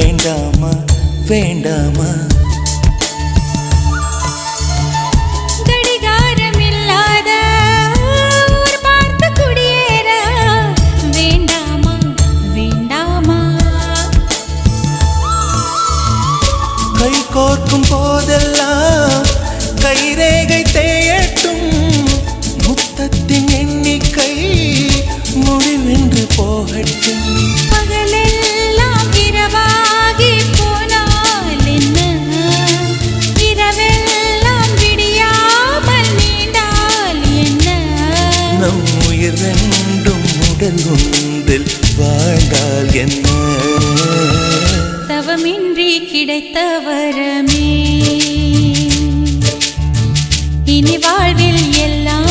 வேண்டாமா வேண்டாமா கை கோர்க்கும் போதெல்லாம் கைரேகை தேயட்டும் முத்தத்தின் எண்ணிக்கை முடிவென்று போகட்டும் பகலெல்லாம் இரவாகி போனால் என்ன இரவெல்லாம் விடியாமல் நீண்டால் என்ன நம் உயிர் ரெண்டும் உடல் ஒன்றில் வாழ்ந்தால் என்ன தவமின்றி கிடைத்த வரமே இனி வாழ்வில் எல்லாம்